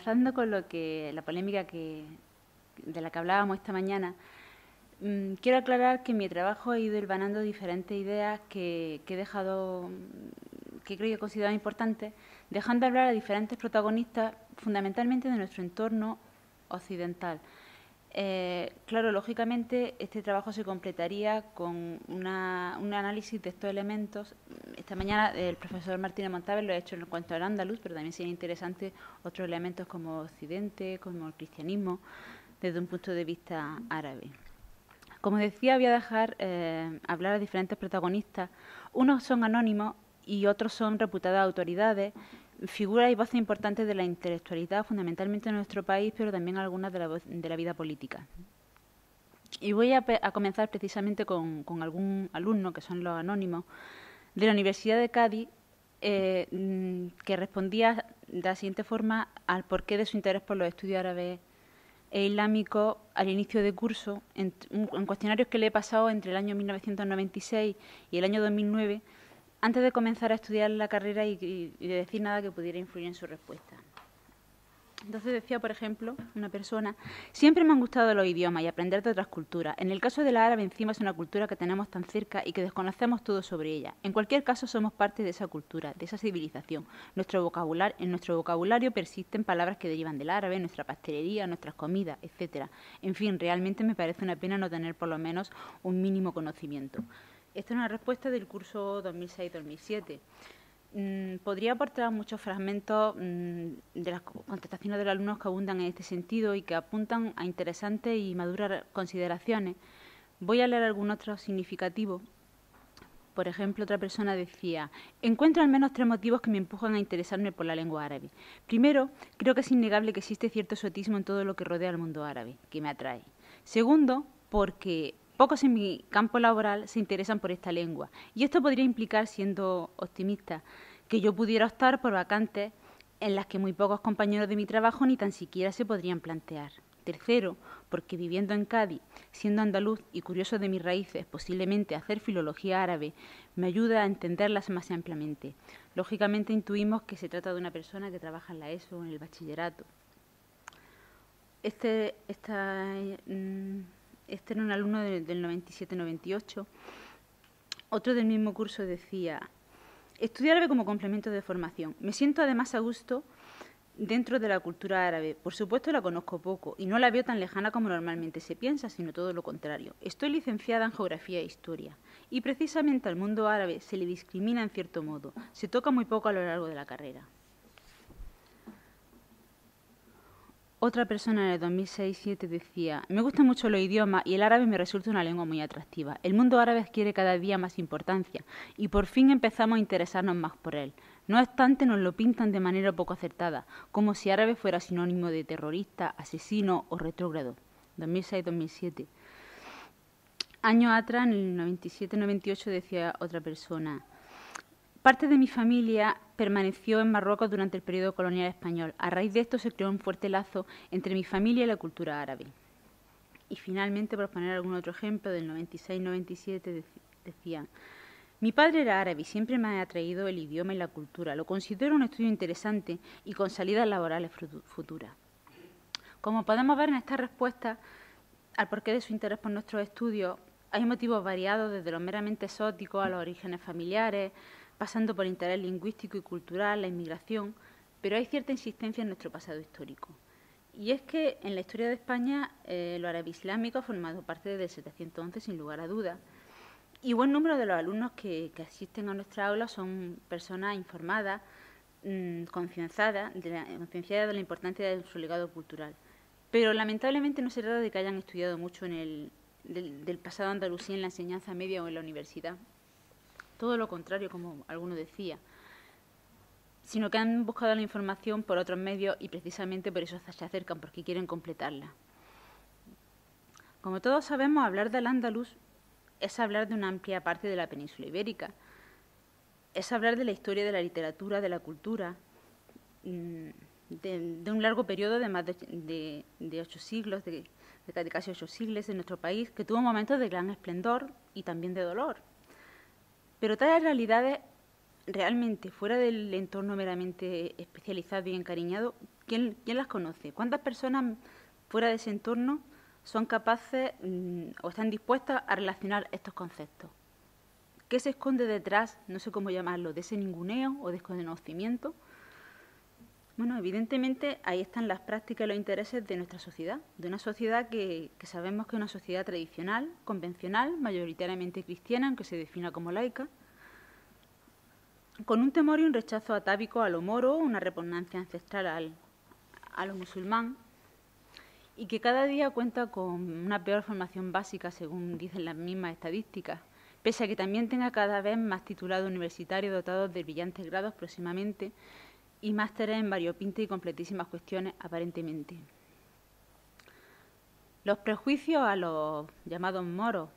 enlazando con la polémica de la que hablábamos esta mañana, quiero aclarar que en mi trabajo he ido hilvanando diferentes ideas que he dejado, que creo que he considerado importantes, dejando hablar a diferentes protagonistas, fundamentalmente de nuestro entorno occidental. Claro, lógicamente este trabajo se completaría con un análisis de estos elementos. Esta mañana el profesor Martínez Montaver lo ha hecho en cuanto al andaluz, pero también sería interesante otros elementos como Occidente, como el cristianismo, desde un punto de vista árabe. Como decía, voy a dejar hablar a diferentes protagonistas. Unos son anónimos y otros son reputadas autoridades, figuras y voces importantes de la intelectualidad, fundamentalmente en nuestro país, pero también algunas de la vida política. Y voy a comenzar precisamente con algún alumno, que son los anónimos, de la Universidad de Cádiz, que respondía de la siguiente forma al porqué de su interés por los estudios árabes e islámicos al inicio de curso, en cuestionarios que le he pasado entre el año 1996 y el año 2009, antes de comenzar a estudiar la carrera y de decir nada que pudiera influir en su respuesta. Entonces decía, por ejemplo, una persona: siempre me han gustado los idiomas y aprender de otras culturas. En el caso de la árabe, encima es una cultura que tenemos tan cerca y que desconocemos todo sobre ella. En cualquier caso, somos parte de esa cultura, de esa civilización. En nuestro vocabulario persisten palabras que derivan del árabe, nuestra pastelería, nuestras comidas, etc. En fin, realmente me parece una pena no tener por lo menos un mínimo conocimiento. Esta es una respuesta del curso 2006-2007. Podría aportar muchos fragmentos de las contestaciones de los alumnos que abundan en este sentido y que apuntan a interesantes y maduras consideraciones. Voy a leer algún otro significativo. Por ejemplo, otra persona decía: encuentro al menos 3 motivos que me empujan a interesarme por la lengua árabe. Primero, creo que es innegable que existe cierto exotismo en todo lo que rodea al mundo árabe, que me atrae. Segundo, porque pocos en mi campo laboral se interesan por esta lengua. Y esto podría implicar, siendo optimista, que yo pudiera optar por vacantes en las que muy pocos compañeros de mi trabajo ni tan siquiera se podrían plantear. Tercero, porque viviendo en Cádiz, siendo andaluz y curioso de mis raíces, posiblemente hacer filología árabe me ayuda a entenderlas más ampliamente. Lógicamente intuimos que se trata de una persona que trabaja en la ESO o en el bachillerato. Este era un alumno del 97-98. Otro del mismo curso decía: estudiar árabe como complemento de formación. Me siento además a gusto dentro de la cultura árabe. Por supuesto la conozco poco y no la veo tan lejana como normalmente se piensa, sino todo lo contrario. Estoy licenciada en Geografía e Historia y precisamente al mundo árabe se le discrimina en cierto modo. Se toca muy poco a lo largo de la carrera. Otra persona en el 2006-2007 decía: me gustan mucho los idiomas y el árabe me resulta una lengua muy atractiva. El mundo árabe adquiere cada día más importancia y por fin empezamos a interesarnos más por él. No obstante, nos lo pintan de manera poco acertada, como si árabe fuera sinónimo de terrorista, asesino o retrógrado. 2006-2007. Años atrás, en el 97-98, decía otra persona: parte de mi familia permaneció en Marruecos durante el periodo colonial español. A raíz de esto se creó un fuerte lazo entre mi familia y la cultura árabe. Y finalmente, por poner algún otro ejemplo, del 96-97 decían: mi padre era árabe y siempre me ha atraído el idioma y la cultura. Lo considero un estudio interesante y con salidas laborales futuras. Como podemos ver en esta respuesta al porqué de su interés por nuestros estudios, hay motivos variados, desde los meramente exóticos a los orígenes familiares, pasando por el interés lingüístico y cultural, la inmigración, pero hay cierta insistencia en nuestro pasado histórico. Y es que en la historia de España lo árabe islámico ha formado parte desde el 711, sin lugar a dudas, y buen número de los alumnos que asisten a nuestra aula son personas informadas, concienciadas de la importancia de su legado cultural. Pero lamentablemente no se trata de que hayan estudiado mucho del pasado andalusí en la enseñanza media o en la universidad. Todo lo contrario, como alguno decía, sino que han buscado la información por otros medios y precisamente por eso se acercan, porque quieren completarla. Como todos sabemos, hablar del andaluz es hablar de una amplia parte de la península ibérica, es hablar de la historia de la literatura, de la cultura, de un largo periodo de más de 8 siglos, de casi 8 siglos en nuestro país, que tuvo momentos de gran esplendor y también de dolor. Pero tales realidades realmente, fuera del entorno meramente especializado y encariñado, ¿quién las conoce? ¿Cuántas personas fuera de ese entorno son capaces o están dispuestas a relacionar estos conceptos? ¿Qué se esconde detrás, no sé cómo llamarlo, de ese ninguneo o desconocimiento? Bueno, evidentemente ahí están las prácticas y los intereses de nuestra sociedad, de una sociedad que sabemos que es una sociedad tradicional, convencional, mayoritariamente cristiana, aunque se defina como laica, con un temor y un rechazo atávico a lo moro, una repugnancia ancestral a lo musulmán, y que cada día cuenta con una peor formación básica, según dicen las mismas estadísticas, pese a que también tenga cada vez más titulados universitarios dotados de brillantes grados próximamente y másteres en variopintas y completísimas cuestiones aparentemente. Los prejuicios a los llamados moros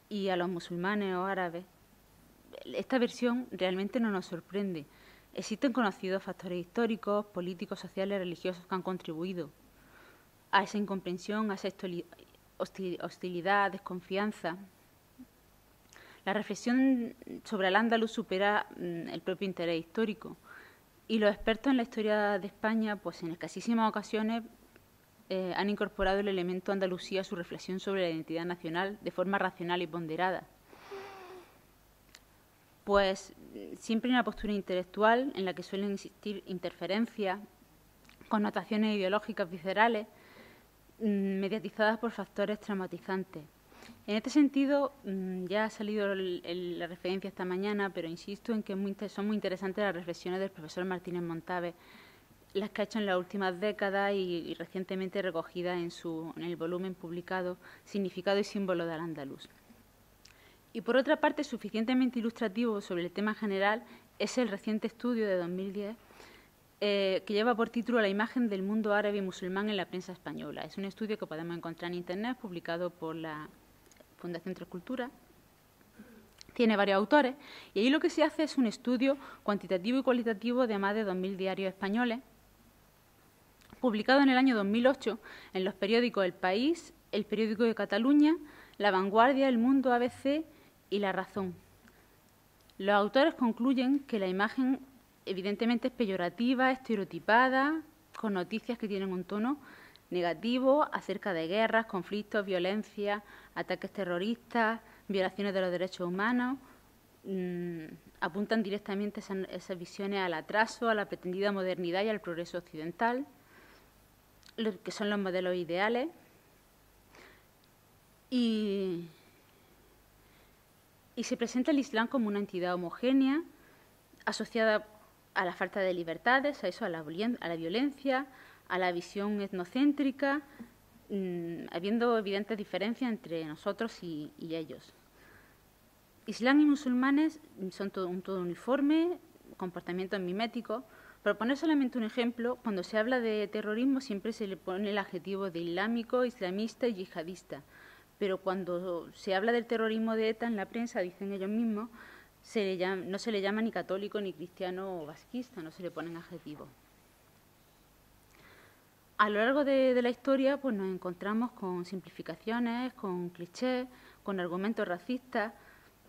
y a los musulmanes o árabes, esta versión realmente no nos sorprende. Existen conocidos factores históricos, políticos, sociales, religiosos que han contribuido a esa incomprensión, a esa hostilidad, desconfianza. La reflexión sobre el andaluz supera el propio interés histórico y los expertos en la historia de España, pues en escasísimas ocasiones han incorporado el elemento Andalucía a su reflexión sobre la identidad nacional de forma racional y ponderada. Pues siempre hay una postura intelectual en la que suelen existir interferencias, connotaciones ideológicas viscerales, mediatizadas por factores traumatizantes. En este sentido, ya ha salido la referencia esta mañana, pero insisto en que son muy interesantes las reflexiones del profesor Martínez Montave, las que ha hecho en las últimas décadas y recientemente recogidas en el volumen publicado Significado y símbolo del andaluz. Y por otra parte, suficientemente ilustrativo sobre el tema general es el reciente estudio de 2010 que lleva por título La imagen del mundo árabe y musulmán en la prensa española. Es un estudio que podemos encontrar en Internet, publicado por la Fundación Tres Culturas. Tiene varios autores y ahí lo que se hace es un estudio cuantitativo y cualitativo de más de 2.000 diarios españoles, publicado en el año 2008 en los periódicos El País, El Periódico de Cataluña, La Vanguardia, El Mundo, ABC y La Razón. Los autores concluyen que la imagen evidentemente es peyorativa, estereotipada, con noticias que tienen un tono negativo acerca de guerras, conflictos, violencia, ataques terroristas, violaciones de los derechos humanos. Apuntan directamente esas visiones al atraso, a la pretendida modernidad y al progreso occidental, que son los modelos ideales. Y se presenta el Islam como una entidad homogénea, asociada a la falta de libertades, a eso, a la violencia, a la visión etnocéntrica, habiendo evidentes diferencias entre nosotros y ellos. Islam y musulmanes son todo uniforme, comportamientos miméticos. Por poner solamente un ejemplo, cuando se habla de terrorismo siempre se le pone el adjetivo de islámico, islamista y yihadista. Pero cuando se habla del terrorismo de ETA en la prensa, dicen ellos mismos, no se le llama ni católico, ni cristiano o vasquista, no se le ponen adjetivos. A lo largo de la historia pues nos encontramos con simplificaciones, con clichés, con argumentos racistas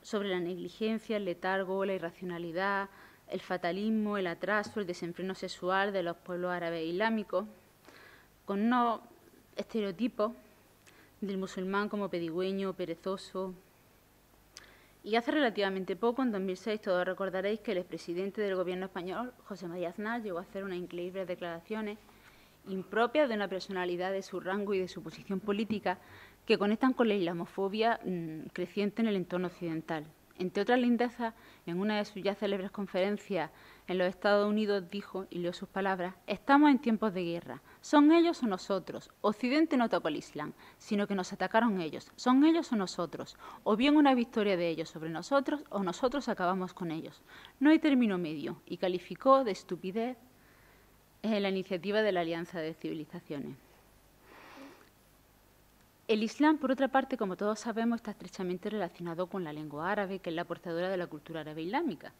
sobre la negligencia, el letargo, la irracionalidad, el fatalismo, el atraso, el desenfreno sexual de los pueblos árabes islámicos, con unos estereotipos del musulmán como pedigüeño, perezoso. Y hace relativamente poco, en 2006, todos recordaréis que el expresidente del Gobierno español, José María Aznar, llegó a hacer unas increíbles declaraciones impropias de una personalidad de su rango y de su posición política que conectan con la islamofobia creciente en el entorno occidental. Entre otras lindezas, en una de sus ya célebres conferencias en los Estados Unidos dijo, y leo sus palabras: «Estamos en tiempos de guerra. ¿Son ellos o nosotros? Occidente no atacó al Islam, sino que nos atacaron ellos. ¿Son ellos o nosotros? O bien una victoria de ellos sobre nosotros, o nosotros acabamos con ellos. No hay término medio», y calificó de estupidez la iniciativa de la Alianza de Civilizaciones. El Islam, por otra parte, como todos sabemos, está estrechamente relacionado con la lengua árabe, que es la portadora de la cultura árabe islámica.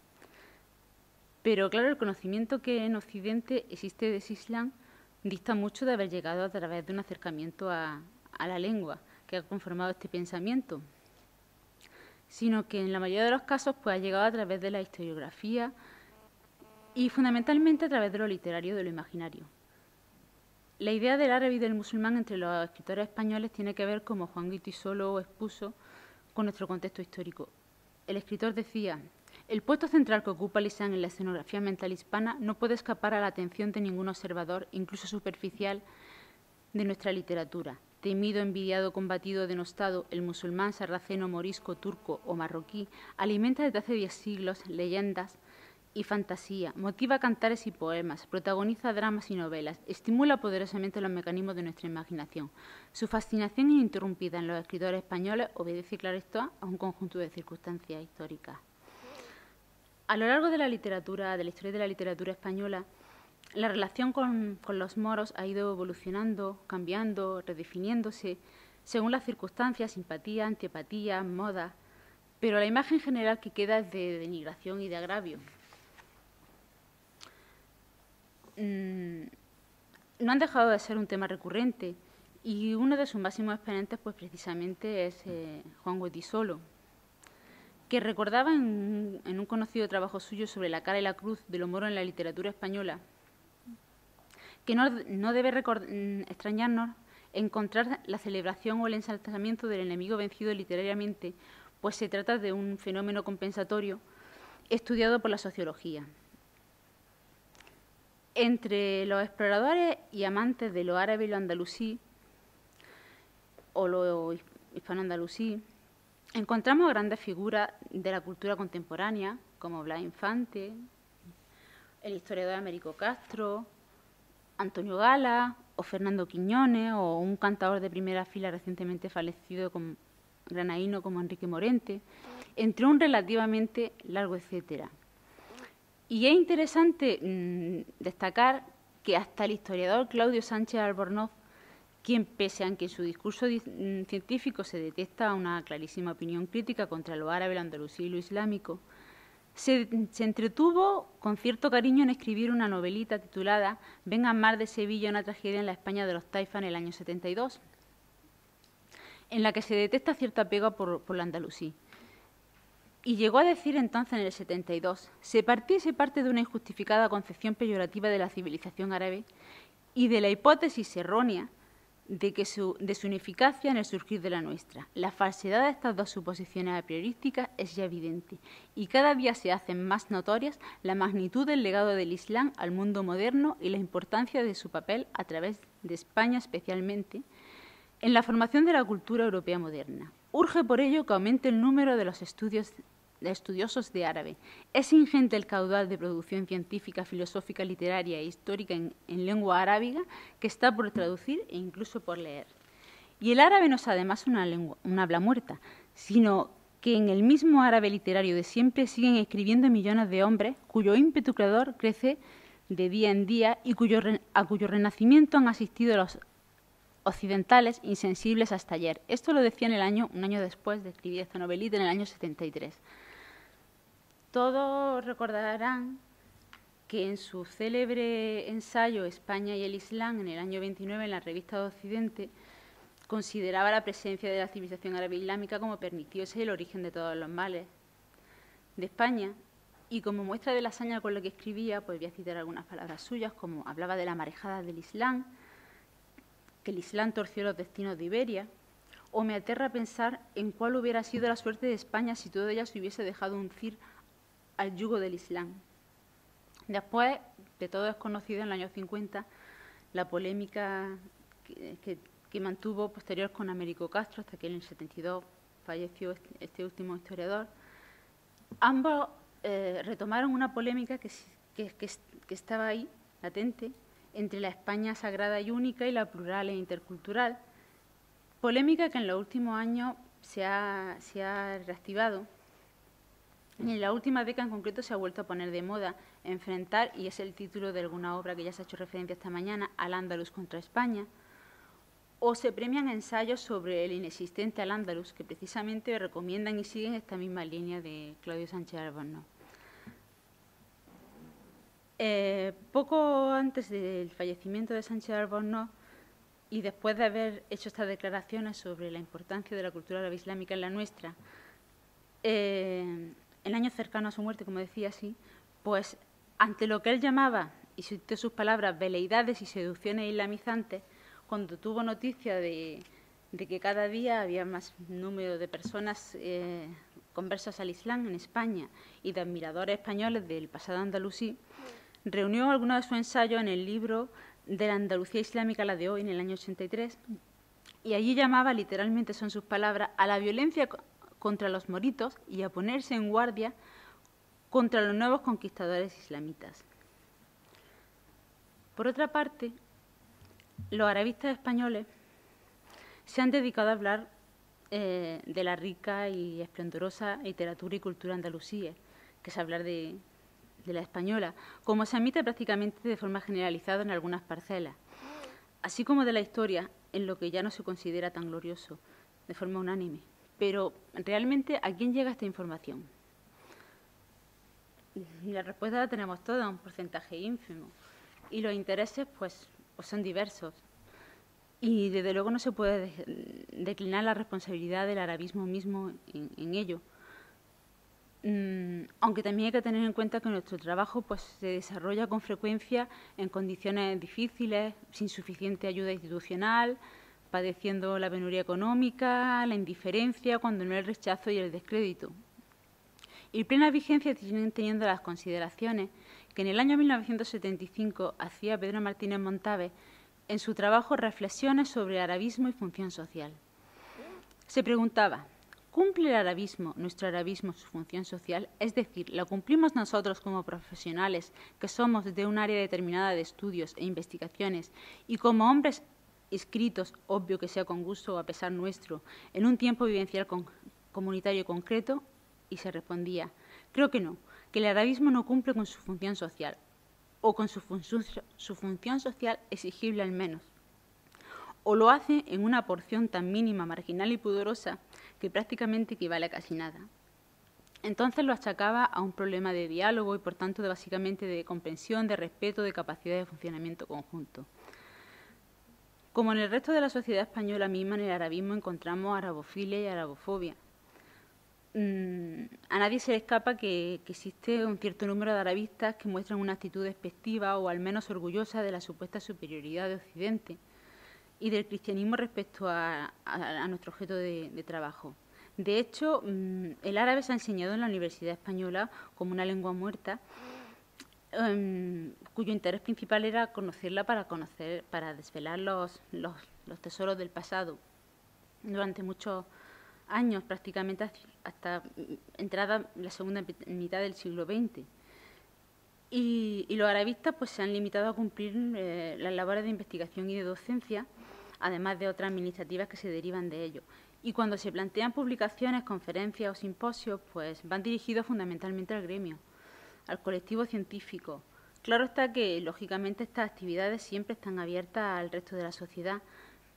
Pero, claro, el conocimiento que en Occidente existe de ese Islam dista mucho de haber llegado a través de un acercamiento a la lengua que ha conformado este pensamiento. sino que en la mayoría de los casos pues, ha llegado a través de la historiografía y fundamentalmente a través de lo literario, de lo imaginario. La idea del árabe y del musulmán entre los escritores españoles tiene que ver, como Juan Goytisolo expuso, con nuestro contexto histórico. El escritor decía: el puesto central que ocupa el Islam en la escenografía mental hispana no puede escapar a la atención de ningún observador, incluso superficial, de nuestra literatura. Temido, envidiado, combatido, denostado, el musulmán sarraceno, morisco, turco o marroquí alimenta desde hace 10 siglos leyendas y fantasía, motiva cantares y poemas, protagoniza dramas y novelas, estimula poderosamente los mecanismos de nuestra imaginación. Su fascinación ininterrumpida en los escritores españoles obedece, claro está, a un conjunto de circunstancias históricas. A lo largo de la literatura, de la historia de la literatura española, la relación con los moros ha ido evolucionando, cambiando, redefiniéndose, según las circunstancias, simpatía, antipatía, moda, pero la imagen general que queda es de denigración y de agravio. No han dejado de ser un tema recurrente y uno de sus máximos exponentes pues precisamente es Juan Goytisolo, que recordaba en un conocido trabajo suyo sobre la cara y la cruz de lo moro en la literatura española, que no debe extrañarnos encontrar la celebración o el ensalzamiento del enemigo vencido literariamente, pues se trata de un fenómeno compensatorio estudiado por la sociología. Entre los exploradores y amantes de lo árabe y lo andalusí, o lo hispano-andalusí, encontramos grandes figuras de la cultura contemporánea, como Blas Infante, el historiador Américo Castro, Antonio Gala, o Fernando Quiñones, o un cantador de primera fila recientemente fallecido granadino como Enrique Morente, entre un relativamente largo etcétera. Y es interesante destacar que hasta el historiador Claudio Sánchez Albornoz, quien, pese a que en su discurso científico se detecta una clarísima opinión crítica contra lo árabe, lo andalusí y lo islámico, se entretuvo con cierto cariño en escribir una novelita titulada Vengan mar de Sevilla, una tragedia en la España de los Taifas en el año 72, en la que se detecta cierto apego por lo andalusí. Y llegó a decir entonces, en el 72, se parte de una injustificada concepción peyorativa de la civilización árabe y de la hipótesis errónea de su ineficacia en el surgir de la nuestra. La falsedad de estas dos suposiciones a priorísticas es ya evidente y cada día se hacen más notorias la magnitud del legado del Islam al mundo moderno y la importancia de su papel a través de España especialmente en la formación de la cultura europea moderna. Urge por ello que aumente el número de los estudiosos de árabe. Es ingente el caudal de producción científica, filosófica, literaria e histórica en lengua arábiga que está por traducir e incluso por leer. Y el árabe no es además una habla muerta, sino que en el mismo árabe literario de siempre siguen escribiendo millones de hombres cuyo ímpetu creador crece de día en día y a cuyo renacimiento han asistido los occidentales insensibles hasta ayer. Esto lo decía un año después de escribir esta novelita, en el año 73. Todos recordarán que en su célebre ensayo España y el Islam, en el año 29, en la revista de Occidente, consideraba la presencia de la civilización árabe islámica como permitiose el origen de todos los males de España. Y como muestra de la hazaña con la que escribía, pues voy a citar algunas palabras suyas, como hablaba de la marejada del Islam, que el Islam torció los destinos de Iberia, o me aterra pensar en cuál hubiera sido la suerte de España si toda ella se hubiese dejado uncir al yugo del Islam. Después, de todo es conocido en el año 50, la polémica que mantuvo posterior con Américo Castro, hasta que en el 72 falleció este último historiador. Ambos retomaron una polémica que estaba ahí, latente, entre la España sagrada y única y la plural e intercultural, polémica que en los últimos años se ha reactivado. Y en la última década en concreto se ha vuelto a poner de moda enfrentar, y es el título de alguna obra que ya se ha hecho referencia esta mañana, Al-Ándalus contra España, o se premian ensayos sobre el inexistente Al-Ándalus, que precisamente recomiendan y siguen esta misma línea de Claudio Sánchez Albornoz. Poco antes del fallecimiento de Sánchez Albornoz y después de haber hecho estas declaraciones sobre la importancia de la cultura árabe islámica en la nuestra, en años cercanos a su muerte, como decía así, pues ante lo que él llamaba, y cito sus palabras, veleidades y seducciones islamizantes, cuando tuvo noticia de que cada día había más número de personas conversas al Islam en España y de admiradores españoles del pasado andalusí, reunió algunos de sus ensayos en el libro de la Andalucía Islámica, la de hoy, en el año 83, y allí llamaba, literalmente son sus palabras, a la violencia contra los moritos y a ponerse en guardia contra los nuevos conquistadores islamitas. Por otra parte, los arabistas españoles se han dedicado a hablar de la rica y esplendorosa literatura y cultura andalusíes, que es hablar de la española, como se admite prácticamente de forma generalizada en algunas parcelas, así como de la historia, en lo que ya no se considera tan glorioso, de forma unánime. Pero, realmente, ¿a quién llega esta información? La respuesta la tenemos toda, un porcentaje ínfimo. Y los intereses, pues son diversos. Y, desde luego, no se puede declinar la responsabilidad del arabismo mismo en ello. Aunque también hay que tener en cuenta que nuestro trabajo pues, se desarrolla con frecuencia en condiciones difíciles, sin suficiente ayuda institucional, padeciendo la penuria económica, la indiferencia, cuando no el rechazo y el descrédito. Y plena vigencia siguen teniendo las consideraciones que en el año 1975 hacía Pedro Martínez Montave en su trabajo Reflexiones sobre arabismo y función social. Se preguntaba: ¿cumple el arabismo, nuestro arabismo, su función social? Es decir, ¿la cumplimos nosotros como profesionales que somos de un área determinada de estudios e investigaciones y como hombres inscritos, obvio que sea con gusto o a pesar nuestro, en un tiempo vivencial comunitario concreto? Y se respondía: creo que no, que el arabismo no cumple con su función social, o con su función social exigible al menos, o lo hace en una porción tan mínima, marginal y pudorosa que prácticamente equivale a casi nada. Entonces lo achacaba a un problema de diálogo y, por tanto, básicamente de comprensión, de respeto, de capacidad de funcionamiento conjunto. Como en el resto de la sociedad española misma, en el arabismo encontramos arabofilia y arabofobia. A nadie se le escapa que existe un cierto número de arabistas que muestran una actitud despectiva o al menos orgullosa de la supuesta superioridad de Occidente y del cristianismo respecto a nuestro objeto de trabajo. De hecho, el árabe se ha enseñado en la Universidad Española como una lengua muerta, cuyo interés principal era conocerla para desvelar los tesoros del pasado. Durante muchos años, prácticamente hasta entrada la segunda mitad del siglo XX. Y los arabistas pues, se han limitado a cumplir las labores de investigación y de docencia, además de otras administrativas que se derivan de ello. Y cuando se plantean publicaciones, conferencias o simposios, pues van dirigidos fundamentalmente al gremio, al colectivo científico. Claro está que, lógicamente, estas actividades siempre están abiertas al resto de la sociedad,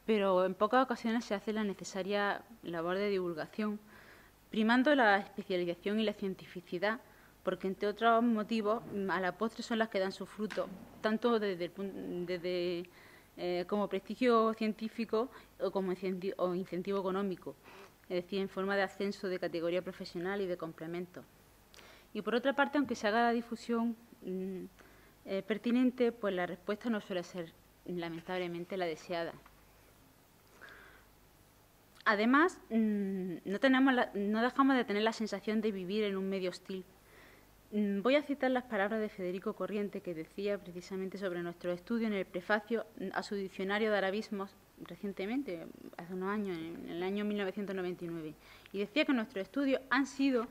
pero en pocas ocasiones se hace la necesaria labor de divulgación, primando la especialización y la cientificidad, porque, entre otros motivos, a la postre son las que dan su fruto, tanto como prestigio científico o como incentivo económico, es decir, en forma de ascenso de categoría profesional y de complemento. Y, por otra parte, aunque se haga la difusión pertinente, pues la respuesta no suele ser, lamentablemente, la deseada. Además, no dejamos de tener la sensación de vivir en un medio hostil. Voy a citar las palabras de Federico Corriente, que decía precisamente sobre nuestro estudio en el prefacio a su diccionario de arabismos recientemente, hace unos años, en el año 1999, y decía que nuestros estudios han sido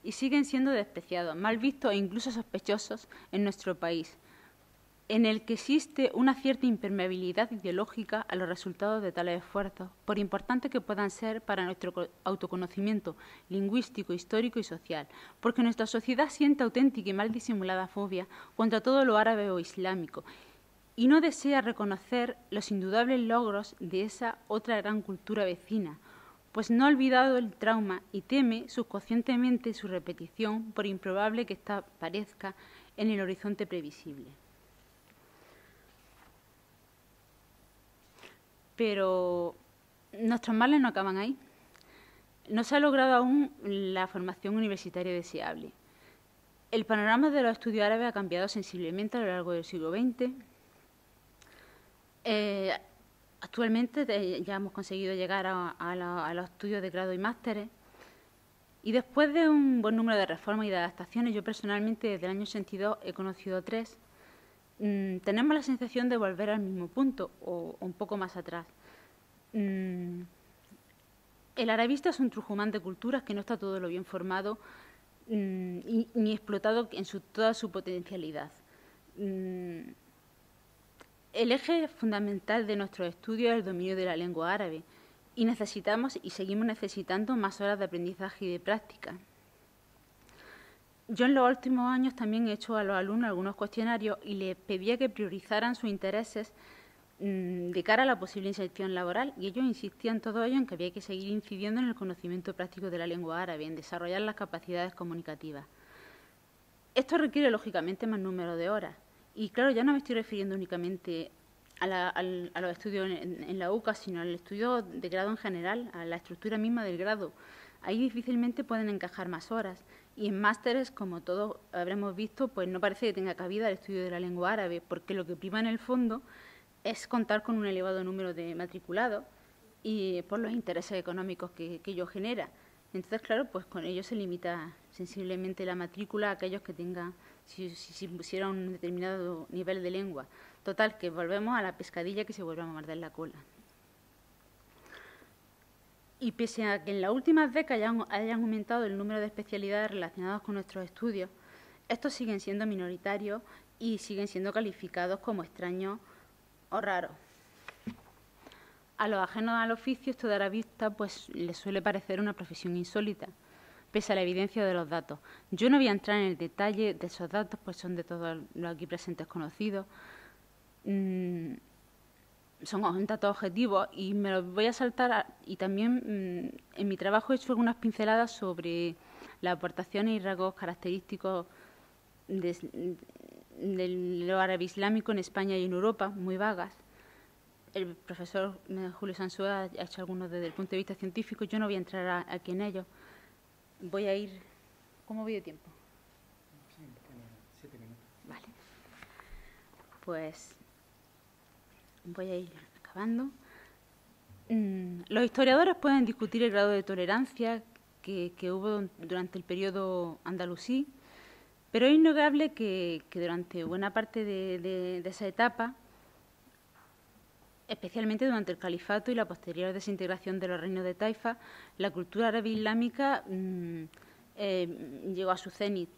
y siguen siendo despreciados, mal vistos e incluso sospechosos en nuestro país, en el que existe una cierta impermeabilidad ideológica a los resultados de tales esfuerzos, por importantes que puedan ser para nuestro autoconocimiento lingüístico, histórico y social, porque nuestra sociedad siente auténtica y mal disimulada fobia contra todo lo árabe o islámico y no desea reconocer los indudables logros de esa otra gran cultura vecina, pues no ha olvidado el trauma y teme subconscientemente su repetición, por improbable que ésta parezca en el horizonte previsible. Pero nuestros males no acaban ahí. No se ha logrado aún la formación universitaria deseable. El panorama de los estudios árabes ha cambiado sensiblemente a lo largo del siglo XX. Actualmente ya hemos conseguido llegar a los estudios de grado y másteres. Y después de un buen número de reformas y de adaptaciones, yo personalmente desde el año 82 he conocido 3, tenemos la sensación de volver al mismo punto o un poco más atrás. El arabista es un trujumán de culturas que no está todo lo bien formado ni explotado en toda su potencialidad. El eje fundamental de nuestros estudios es el dominio de la lengua árabe y necesitamos y seguimos necesitando más horas de aprendizaje y de práctica. Yo en los últimos años también he hecho a los alumnos algunos cuestionarios y les pedía que priorizaran sus intereses de cara a la posible inserción laboral, y ellos insistían todo ello en que había que seguir incidiendo en el conocimiento práctico de la lengua árabe, en desarrollar las capacidades comunicativas. Esto requiere, lógicamente, más número de horas. Y claro, ya no me estoy refiriendo únicamente a los estudios en la UCA, sino al estudio de grado en general, a la estructura misma del grado. Ahí difícilmente pueden encajar más horas. Y en másteres, como todos habremos visto, pues no parece que tenga cabida el estudio de la lengua árabe, porque lo que prima en el fondo es contar con un elevado número de matriculados y por los intereses económicos que ello genera. Entonces, claro, pues con ello se limita sensiblemente la matrícula a aquellos que tengan, si pusieran un determinado nivel de lengua. Total, que volvemos a la pescadilla que se vuelve a morder la cola. Y pese a que en las últimas décadas hayan aumentado el número de especialidades relacionadas con nuestros estudios, estos siguen siendo minoritarios y siguen siendo calificados como extraños o raros. A los ajenos al oficio, esto de arabista pues les suele parecer una profesión insólita, pese a la evidencia de los datos. Yo no voy a entrar en el detalle de esos datos, pues son de todos los aquí presentes conocidos. Son datos objetivos y me los voy a saltar. Y también en mi trabajo he hecho algunas pinceladas sobre las aportaciones y rasgos característicos de lo árabe islámico en España y en Europa, muy vagas. El profesor Julio Sansueda ha hecho algunos desde el punto de vista científico. Yo no voy a entrar aquí en ello. Voy a ir... ¿Cómo voy de tiempo? Sí, 7 minutos. Vale. Pues voy a ir acabando. Los historiadores pueden discutir el grado de tolerancia que hubo durante el periodo andalusí, pero es innegable que durante buena parte de esa etapa, especialmente durante el califato y la posterior desintegración de los reinos de Taifa, la cultura árabe islámica llegó a su cenit.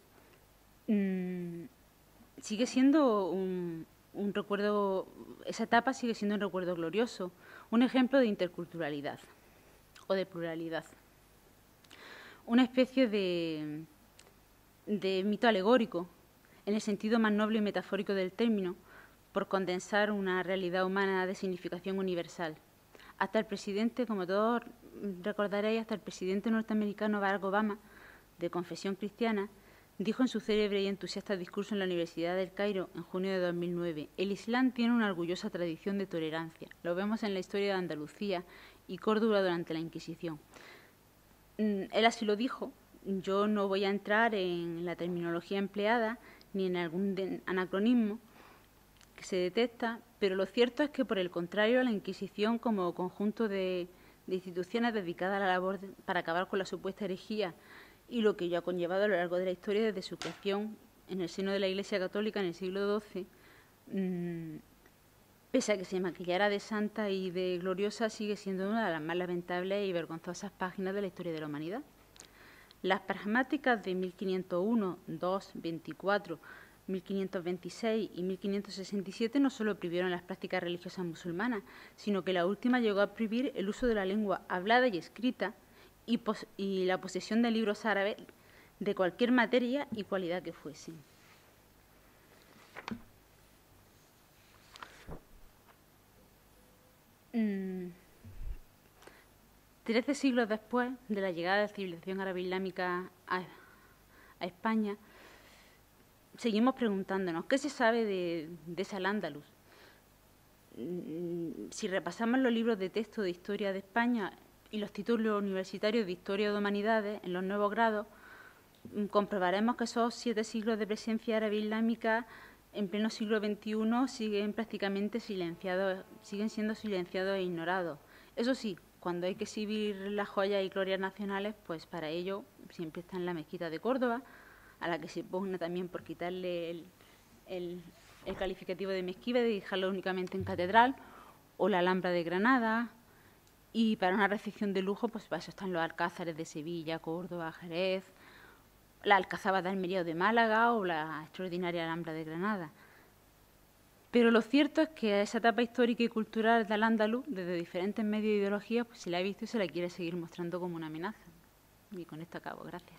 Sigue siendo un recuerdo, esa etapa sigue siendo un recuerdo glorioso, un ejemplo de interculturalidad o de pluralidad. Una especie de mito alegórico, en el sentido más noble y metafórico del término, por condensar una realidad humana de significación universal. Hasta el presidente, como todos recordaréis, hasta el presidente norteamericano Barack Obama, de confesión cristiana, dijo en su célebre y entusiasta discurso en la Universidad del Cairo en junio de 2009, el Islam tiene una orgullosa tradición de tolerancia. Lo vemos en la historia de Andalucía y Córdoba durante la Inquisición. Él así lo dijo. Yo no voy a entrar en la terminología empleada ni en algún anacronismo que se detecta, pero lo cierto es que, por el contrario, la Inquisición, como conjunto de instituciones dedicadas a la labor para acabar con la supuesta herejía y lo que ello ha conllevado a lo largo de la historia desde su creación en el seno de la Iglesia Católica en el siglo XII, pese a que se maquillara de santa y de gloriosa, sigue siendo una de las más lamentables y vergonzosas páginas de la historia de la humanidad. Las pragmáticas de 1501, 2, 24, 1526 y 1567 no solo prohibieron las prácticas religiosas musulmanas, sino que la última llegó a prohibir el uso de la lengua hablada y escrita y la posesión de libros árabes de cualquier materia y cualidad que fuesen. Mm. 13 siglos después de la llegada de la civilización árabe islámica a España, seguimos preguntándonos, ¿qué se sabe de ese Al-Ándalus? Si repasamos los libros de texto de historia de España, y los títulos universitarios de Historia o de Humanidades en los nuevos grados, comprobaremos que esos 7 siglos de presencia árabe islámica en pleno siglo XXI siguen prácticamente silenciados, siguen siendo silenciados e ignorados. Eso sí, cuando hay que exhibir las joyas y glorias nacionales, pues para ello siempre está en la mezquita de Córdoba, a la que se pugna también por quitarle el calificativo de mezquita y dejarlo únicamente en catedral, o la Alhambra de Granada. Y para una recepción de lujo, pues para eso están los alcázares de Sevilla, Córdoba, Jerez, la Alcazaba de Almería o de Málaga o la extraordinaria Alhambra de Granada. Pero lo cierto es que a esa etapa histórica y cultural de Al-Ándalus, desde diferentes medios e ideologías, pues se la ha visto y se la quiere seguir mostrando como una amenaza. Y con esto acabo. Gracias.